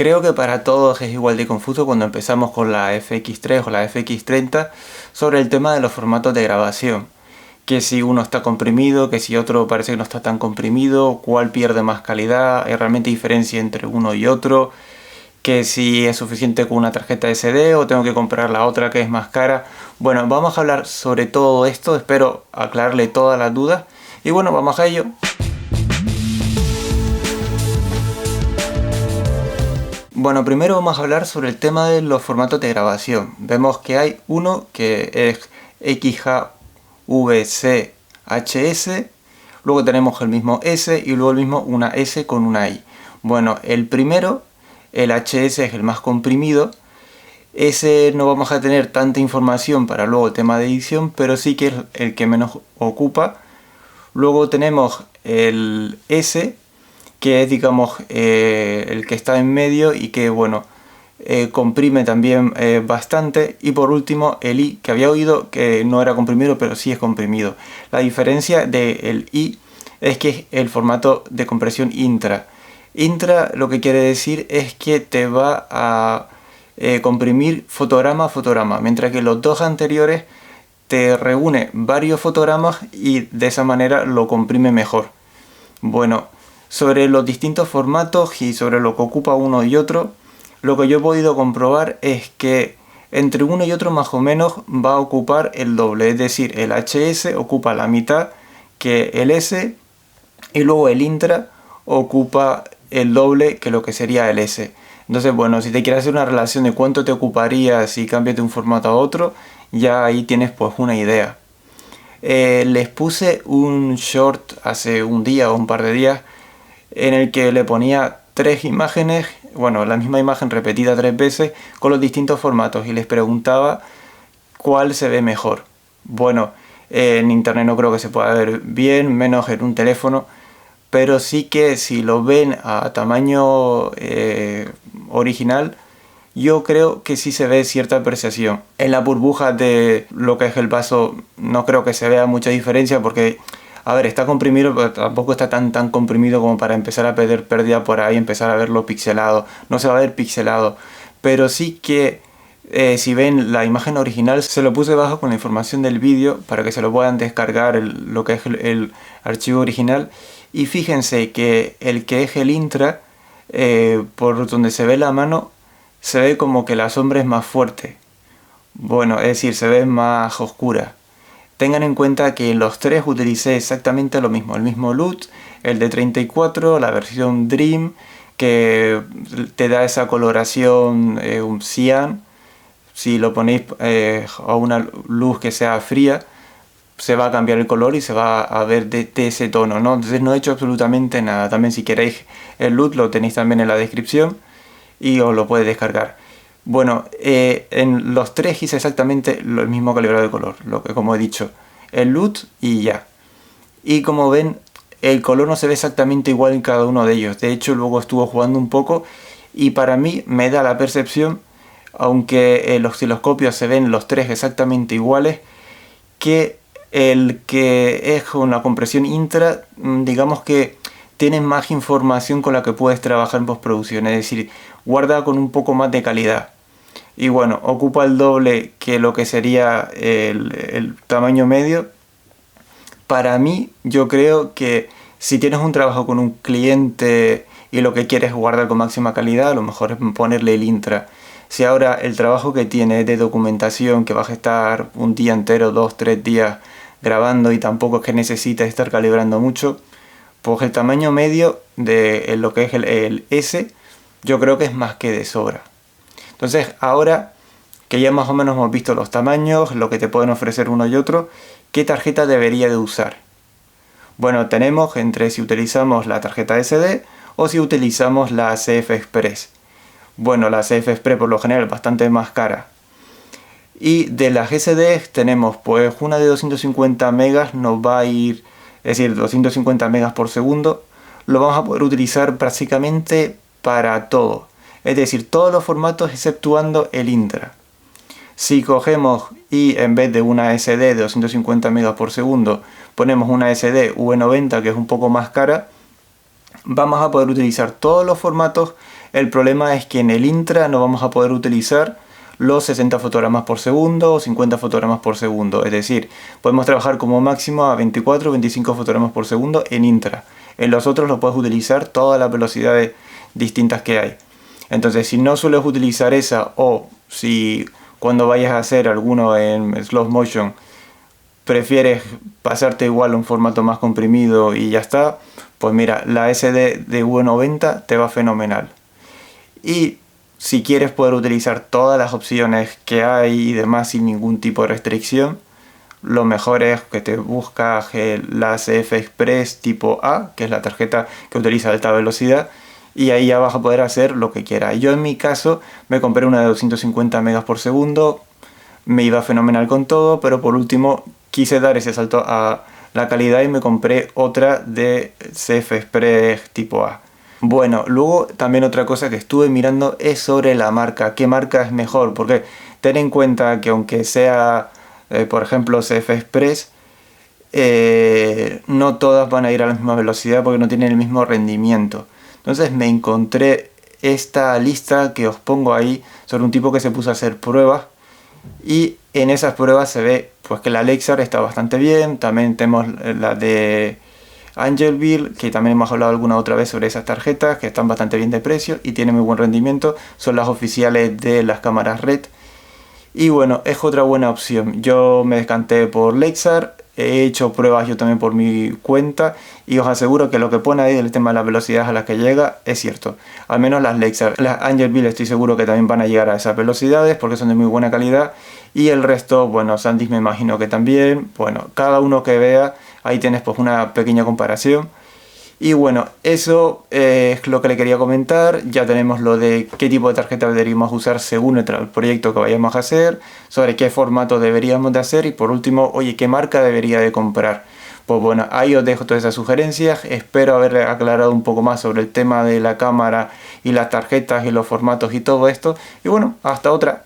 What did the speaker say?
Creo que para todos es igual de confuso cuando empezamos con la FX3 o la FX30 sobre el tema de los formatos de grabación. Que si uno está comprimido, que si otro parece que no está tan comprimido, cuál pierde más calidad, hay realmente diferencia entre uno y otro, que si es suficiente con una tarjeta SD o tengo que comprar la otra que es más cara. Bueno, vamos a hablar sobre todo esto, espero aclararle todas las dudas y bueno, vamos a ello. Bueno, primero vamos a hablar sobre el tema de los formatos de grabación. Vemos que hay uno que es XJVC-HS, luego tenemos el mismo S y luego el mismo una S con una I. Bueno, el primero, el HS, es el más comprimido. Ese no vamos a tener tanta información para luego el tema de edición, pero sí que es el que menos ocupa. Luego tenemos el S, que es, digamos, el que está en medio y que, bueno, comprime también bastante. Y por último, el I, que había oído que no era comprimido, pero sí es comprimido. La diferencia del I es que es el formato de compresión intra. Intra lo que quiere decir es que te va a comprimir fotograma a fotograma, mientras que los dos anteriores te reúne varios fotogramas y de esa manera lo comprime mejor. Bueno, sobre los distintos formatos y sobre lo que ocupa uno y otro, lo que yo he podido comprobar es que entre uno y otro más o menos va a ocupar el doble, es decir, el HS ocupa la mitad que el S y luego el intra ocupa el doble que lo que sería el S. Entonces, bueno, si te quieres hacer una relación de cuánto te ocuparía si cambias de un formato a otro, ya ahí tienes pues una idea. Les puse un short hace un día o un par de días en el que le ponía 3 imágenes, bueno, la misma imagen repetida 3 veces con los distintos formatos y les preguntaba cuál se ve mejor. Bueno, en internet no creo que se pueda ver bien, menos en un teléfono, pero sí que si lo ven a tamaño original, yo creo que sí se ve cierta apreciación. En la burbuja de lo que es el vaso no creo que se vea mucha diferencia porque, a ver, está comprimido, pero tampoco está tan comprimido como para empezar a perder pérdida por ahí, empezar a verlo pixelado. No se va a ver pixelado, pero sí que si ven la imagen original, se lo puse bajo con la información del vídeo para que se lo puedan descargar lo que es el archivo original. Y fíjense que es el intra, por donde se ve la mano, se ve como que la sombra es más fuerte. Bueno, es decir, se ve más oscura. Tengan en cuenta que en los tres utilicé exactamente lo mismo. El mismo LUT, el de 34, la versión Dream, que te da esa coloración un cian. Si lo ponéis a una luz que sea fría, se va a cambiar el color y se va a ver de ese tono, ¿no? Entonces no he hecho absolutamente nada. También si queréis el LUT lo tenéis también en la descripción y os lo podéis descargar. Bueno, en los tres hice exactamente el mismo calibrado de color, lo que como he dicho, el LUT y ya. Y como ven, el color no se ve exactamente igual en cada uno de ellos. De hecho, luego estuve jugando un poco y para mí me da la percepción, aunque en los osciloscopios se ven los tres exactamente iguales, que el que es con la compresión intra, digamos que tienes más información con la que puedes trabajar en postproducción, es decir, guarda con un poco más de calidad. Y bueno, ocupa el doble que lo que sería el tamaño medio. Para mí, yo creo que si tienes un trabajo con un cliente y lo que quieres es guardar con máxima calidad, a lo mejor es ponerle el intra. Si ahora el trabajo que tienes de documentación, que vas a estar un día entero, 2-3 días grabando y tampoco es que necesites estar calibrando mucho, pues el tamaño medio de lo que es el S, yo creo que es más que de sobra. Entonces ahora que ya más o menos hemos visto los tamaños, lo que te pueden ofrecer uno y otro, ¿qué tarjeta debería de usar? Bueno, tenemos entre si utilizamos la tarjeta SD o si utilizamos la CF Express. Bueno, la CF Express por lo general es bastante más cara. Y de las SD tenemos pues una de 250 megas nos va a ir, es decir, 250 megas por segundo, lo vamos a poder utilizar prácticamente para todo. Es decir, todos los formatos exceptuando el intra. Si cogemos y en vez de una SD de 250 megas por segundo ponemos una SD V90 que es un poco más cara, vamos a poder utilizar todos los formatos El problema es que en el intra no vamos a poder utilizar los 60 fotogramas por segundo o 50 fotogramas por segundo. Es decir, podemos trabajar como máximo a 24 o 25 fotogramas por segundo en intra. En los otros lo puedes utilizar todas las velocidades distintas que hay. Entonces, si no sueles utilizar esa, o si cuando vayas a hacer alguno en slow motion prefieres pasarte igual a un formato más comprimido y ya está, pues mira, la SD de V90 te va fenomenal. Y si quieres poder utilizar todas las opciones que hay y demás sin ningún tipo de restricción, lo mejor es que te buscas la CF Express tipo A, que es la tarjeta que utiliza alta velocidad, y ahí ya vas a poder hacer lo que quieras. Yo en mi caso me compré una de 250 megas por segundo, me iba fenomenal con todo, pero por último quise dar ese salto a la calidad y me compré otra de CF Express tipo A. Bueno, luego también otra cosa que estuve mirando es sobre la marca, qué marca es mejor, porque ten en cuenta que aunque sea, por ejemplo, CF Express, no todas van a ir a la misma velocidad porque no tienen el mismo rendimiento. Entonces me encontré esta lista que os pongo ahí sobre un tipo que se puso a hacer pruebas y en esas pruebas se ve pues que la Lexar está bastante bien. También tenemos la de Angelville, que también hemos hablado alguna otra vez sobre esas tarjetas que están bastante bien de precio y tienen muy buen rendimiento. Son las oficiales de las cámaras Red. Y bueno, es otra buena opción. Yo me decanté por Lexar, he hecho pruebas yo también por mi cuenta y os aseguro que lo que pone ahí del tema de las velocidades a las que llega es cierto. Al menos las Lexar. Las Angelville estoy seguro que también van a llegar a esas velocidades porque son de muy buena calidad. Y el resto, bueno, Sandisk me imagino que también. Bueno, cada uno que vea, ahí tienes pues una pequeña comparación. Y bueno, eso es lo que le quería comentar. Ya tenemos lo de qué tipo de tarjeta deberíamos usar según el proyecto que vayamos a hacer, sobre qué formato deberíamos de hacer y por último, oye, qué marca debería de comprar. Pues bueno, ahí os dejo todas esas sugerencias. Espero haber aclarado un poco más sobre el tema de la cámara y las tarjetas y los formatos y todo esto. Y bueno, hasta otra.